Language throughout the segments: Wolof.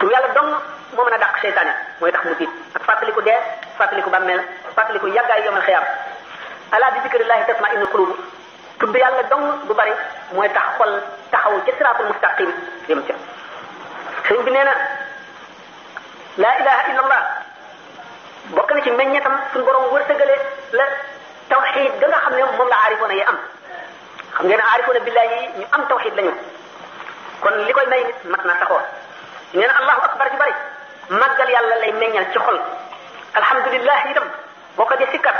tur yàlla dong moo mën a dàq seytaane mooy tax mu tiit ak fàttaliku dee fàttaliku bàmmeel fàttaliku yàggaay yomal xiyaam ala bi zikrillahi tatma'innul qulub tudd yàlla dong bu bari mooy tax xol taxaw ca siraatul mustaqim yëm ca sëñ bi nee na laa ilaha illa allah bokk na ci meññetam suñu borom wërsëgale la tawxid ga nga xam ne moom la aarifoona yi am xam ngeen ne aarifoona billahi yi ñu am tawxid lañu kon li koy may nit mat na saxoo nee na allahu akbar ci bari màggal yàlla lay meññal ci xol alhamdulillah itam boo ko di sikkar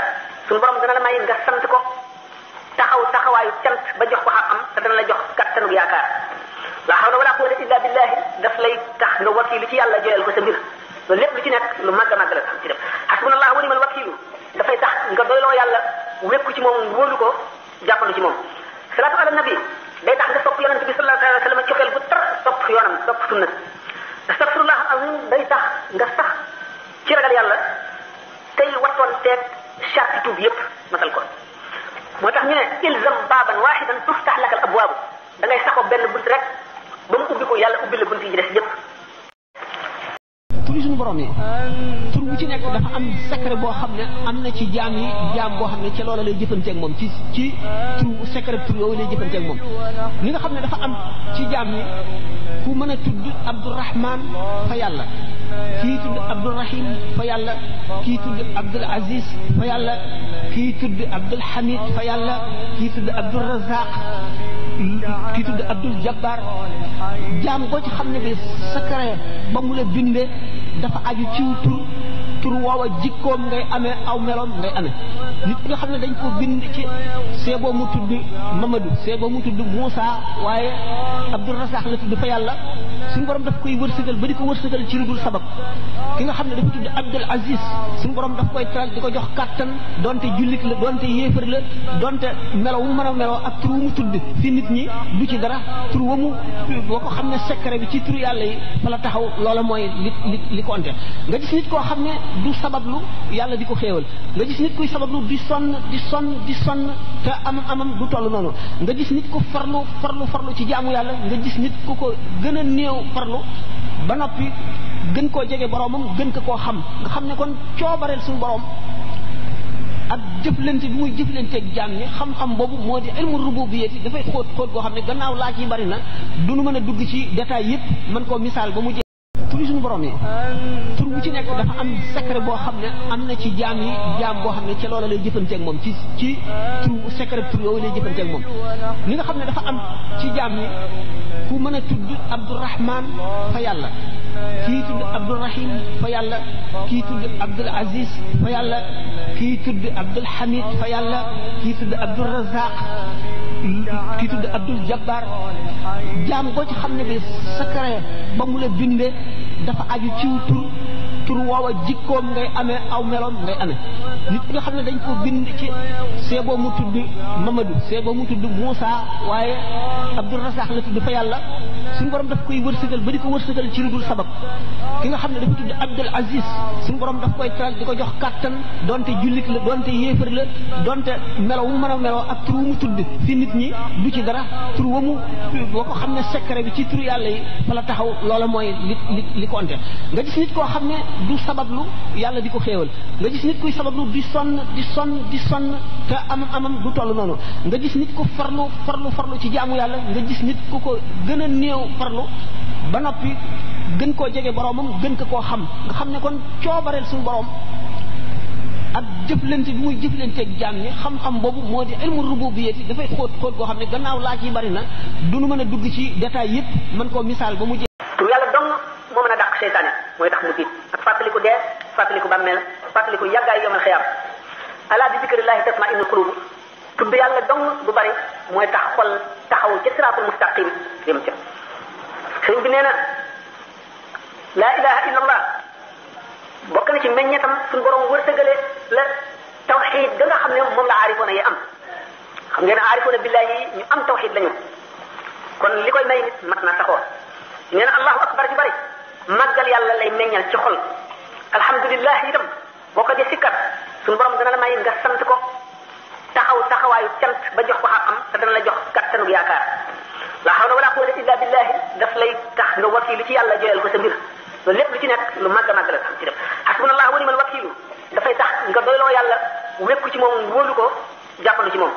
suñu borom dana la may nga sant ko taxaw taxawaayu cant ba jox ko xam te dana la jox kattanug yaakaar la hawla wala quwwata illa billahi daf lay tax nga wakiilu ci yàlla joyal ko sa mbir loolu lépp lu ci nekk lu màgg a màgg la ci def hasbunallahu wa ni'mal wakiilu dafay tax nga doyloo yàlla wékku ci moom wóolu ko jàppandu ci moom salaatu ala nabi day tax nga sopp yonent bi sallallahu alayhi wa sallam cofeel bu tar sopp yoonam sopp sunna astaghfirullah azim day tax nga sax ci ragal yàlla tey wattoon teeg charte tuub yépp masal ko moo tax ñu ne ilzam baaban waahidan tuftax laka al abwaabu da ngay saxoo benn bunt rek ba mu ubbi ko yàlla ubbi la bunt yi des yépp turi suñu borom yi tur bu ci nekk dafa am secret boo xam ne am na ci jaam yi jaam boo xam ne ca loola lay jëfanteeg moom ci tur secret tur yooyu lay jëfanteeg moom li nga xam ne dafa am ci jaam yi ku mën a tudd Abdourahman fa yàlla kii tudd Abdourahim fa yàlla kii tudd Abdoul Aziz fa yàlla kii tudd Abdoul Hamid fa yàlla kii tudd Abdoul Razaq kii tudd Abdoul Jabbar jaam boo ci xam ne bi secret ba mu la bindee dafa aju ciw tur woowa jikkoom ngay amee aw meloom ngay amee nit nga xam ne dañ ko bind ci seeboo mu tudd Mamadou seeboo mu tudd Moussa waaye Abdoul Razaq la tudd fa yàlla suñu borom daf koy wërsëgal ba di ko wërsëgal ci lu dul sabab ki nga xam ne dafa tudd Abdoul Aziz suñu borom daf koy teral di ko jox kàttan donte jullit la donte yéefar la donte melo wu mën a meloo ak tur wu mu tudd fi nit ñi du ci dara tur wa mu boo ko xam ne secret bi ci tur yàlla yi fa la taxaw loola mooy li compté nga gis nit koo xam ne du sabablu yàlla di ko xéewal nga gis nit kuy sabablu di sonn te amam du toll noonu nga gis nit ku farlu ci jaamu yàlla nga gis nit ku ko gën a néew farlu ba noppi gën koo jege boromam gën ko koo xam nga xam ne kon coobareel suñu borom ak jëflante bi muy jëflanteeg jaam ñi xam-xam boobu moo di ilmu rububiyyati dafay xóot goo xam ne gannaaw laaj yi bari na du nu mën a dugg ci détail yépp mën koo misaal ba mu jeex turi suñu borom yi tur bu ci nekk dafa am secret boo xam ne am na ci jaam yi jaam boo xam ne ca loola lay jëfanteeg moom ci tur secret tur yooyu lay jëfanteeg moom li nga xam ne dafa am ci jaam yi ku mën a tudd Abdourahman fa yàlla kii tudd Abdourahim fa yàlla kii tudd Abdoul Aziz fa yàlla kii tudd Abdoul Hamid fa yàlla kii tudd Abdoul Razaq kii tudd Abdoul Jabbar jaam boo ci xam ne bi secret ba mu la bindee dafa aju ciw tur woowa jikkoom ngay amee aw meloom ngay amee nit nga xam ne dañ ko bind ci seeboo mu tudd Mamadou seeboo mu tudd Moussa waaye Abdoul Razaq la tudd fa yàlla suñu borom daf koy wërsëgal ba di ko wërsëgal ci lu dul sabab ki nga xam ne dafa tudd Abdoul Aziz suñu borom daf koy teral di ko jox kàttan donte jullit la donte yéefar la donte melo wu mën a meloo ak tur wu mu tudd fi nit ñi du ci dara tur wa mu boo ko xam ne secret bi ci tur yàlla yi fa la taxaw loola mooy li compté nga gis nit koo xam ne du sabablu yàlla di ko xéewal nga gis nit kuy sabablu di sonn te amam du toll noonu nga gis nit ku farlu ci jaamu yàlla nga gis nit ku ko gën a néew farlu ba noppi gën koo jege boromam gën ko koo xam nga xam ne kon coobareel suñu borom ak jëflante bi muy jëflanteeg jaam ñi xam-xam boobu moo di ilmu rububiyyati dafay xóot goo xam ne gannaaw laaj yi bari na du nu mën a dugg ci détail yépp mën koo misaal ba mu jeex. tur yàlla dong moo mën a dàq seytaane mooy tax mu tiit ak fàttaliku dee fàttaliku bàmmeel fàttaliku yàggaay yomal xiyaam ala bi zikrillahi tatma'innul qulub tudd yàlla dong bu bari mooy tax xol taxaw ca siraatul mustaqim yëm ca sëñ bi nee na laa ilaha illa allah bokk na ci meññetam suñu borom wërsëgale la tawxid ga nga xam ne moom la aarifoona yi am xam ngeen ne aarifoona billahi yi ñu am tawxid lañu kon li koy may nit mat na saxoo nee na allahu akbar ci bari màggal yàlla lay meññal ci xol alhamdulillah itam boo ko di sikkar suñu borom dana la may nga sant ko taxaw taxawaayu cant ba jox ko xam te dana la jox kattanug yaakaar la hawla wala quwwata illa billahi daf lay tax nga wakiilu ci yàlla joyal ko sa mbir loolu lépp lu ci nekk lu màgg a màgg la ci def hasbunallahu wa ni'mal wakiilu dafay tax nga doyloo yàlla wékku ci moom wóolu ko jàppandu ci moom